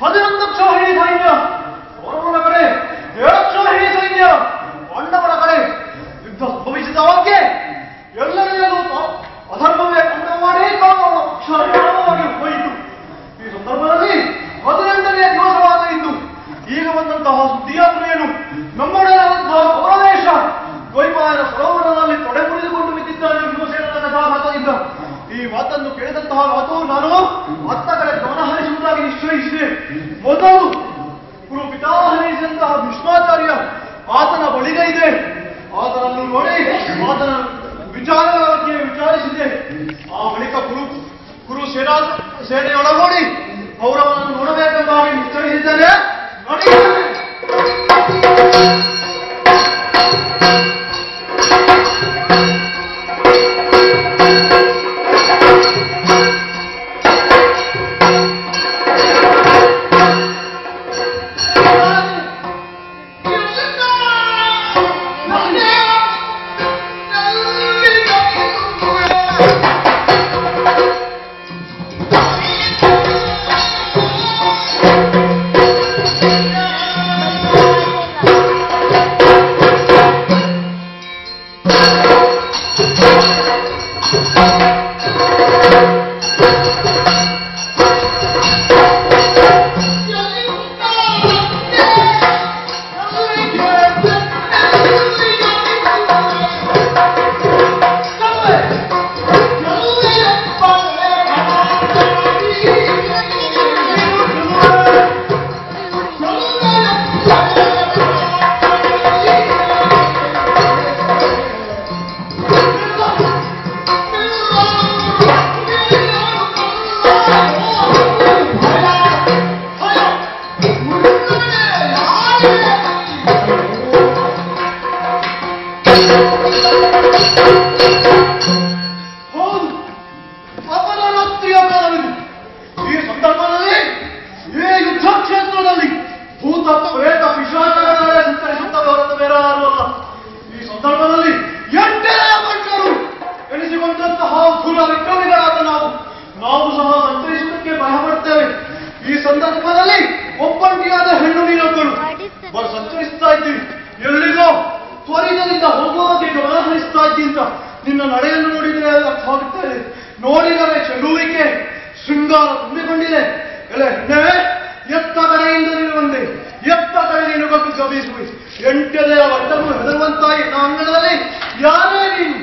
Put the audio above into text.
11ಲಕ್ಷ ಹಿಡಿ ಸೈನ್ಯ, ಕೌರವರ ಕಡೆ 7 ಲಕ್ಷ ಹಿಡಿ ಸೈನ್ಯ, ಪಾಂಡವರ ಕಡೆ ಯುದ್ಧ ಸಂಭವಿಸಿದವಾಗೆ ಎಲ್ಲರೆಲ್ಲರೂ ಅಧರ್ಮವೇ ಕಂಡ ಮಾಡಿ ಪಕ್ಷವಾಗಿ ಹೋಯಿತು. ಈ ಸಂದರ್ಭದಲ್ಲಿ 18ನೇ ದಿವಸವಾದ ಇಂದು ಈಗ ಬಂದಂತಹ ಸುದ್ದಿಯಾತ್ರೆಯನ್ನು ನಮ್ಮೊಡನಾದಂತಹ ಪೌರದೇಶ ದ್ವೈಪಾಯನ ಸರೋವರದಲ್ಲಿ ತೊಡೆ ಮುರಿದುಕೊಂಡು ಬಿದ್ದಿದ್ದಾನೆ ಭೀಮಸೇನನ ಕಥಾಘಾತದಿಂದ. ಈ ಮಾತನ್ನು ಕೇಳಿದಂತಹ ಮಾತು ನಾನು ಅತ್ತ ಕಡೆ ಗಮನ ಹರಿಸುವುದಾಗಿ ನಿಶ್ಚಯಿಸಿದೆ. ಮೊದಲು ಗುರು ಪಿತಾಮಹನಿಸಿದಂತಹ ಭೀಷ್ಮಾಚಾರ್ಯ ಆತನ ಬಳಿಗೈದೆ, ಆತನನ್ನು ನೋಡಿ ಆತನ ವಿಚಾರಗಳ ಬಗ್ಗೆ ವಿಚಾರಿಸಿದೆ. ಆ ಬಳಿಕ ಗುರು ಸೇನೆಯೊಳಗೂಡಿ ಕೌರವನನ್ನು ನೋಡಬೇಕೆಂಬಾಗಿ ನಿಶ್ಚಯಿಸಿದ್ದೇನೆ. ಈ ಸಂದರ್ಭದಲ್ಲಿ ಈ ಯುದ್ಧ ಕ್ಷೇತ್ರದಲ್ಲಿ ಭೂತ ಪ್ರೇತ ಪಿಶಾಚಗಳೇ ಸಂಚರಿಸುತ್ತವೆ ಹೊರತು ಬೇರೆ ಯಾರು ಅಲ್ಲ. ಈ ಸಂದರ್ಭದಲ್ಲಿ 8 ಮಂಟರು ಎನಿಸಿಕೊಂಡಂತಹ ಸುರ ವಿಕ್ರಮಿಗಳಾದ ನಾವು ಸಹ ಸಂಚರಿಸುವುದಕ್ಕೆ ಭಯಪಡ್ತೇವೆ. ಈ ಸಂದರ್ಭದಲ್ಲಿ ಒಬ್ಬಂಟಿಯಾದ ಹೆಣ್ಣು ನೀರೊಬ್ಬಳು ಸಂಚರಿಸ್ತಾ ಇದ್ದೀವಿ. ಎಲ್ಲಿಗೋ ತ್ವರಿತದಿಂದ ಹೋಗುವುದಕ್ಕೆ ಗಮನ ಹರಿಸ್ತಾ ಇದ್ದಿಂದ ನಿನ್ನ ನಡೆಯನ್ನು ನೋಡಿದರೆ ಅರ್ಥವಾಗುತ್ತದೆ. ನೋಡಿದರೆ ಚೆಲುವಿಕೆ ಶೃಂಗಾರ ತುಂಬಿಕೊಂಡಿದೆ. ಎಲೆ ಹೆಣ್ಣೆ, ಎತ್ತ ಕಡೆಯಿಂದ ನೀನು ಬಂದೆ, ಎತ್ತ ಕಡೆ ನೀನು ಬಗ್ಗೆ ಗಮನಿಸುವೆ. 8 ವರ್ಗವು ಹೆದರುವಂತಾಗಿ ಅಂಗಣದಲ್ಲಿ ಯಾರೇ ನೀನು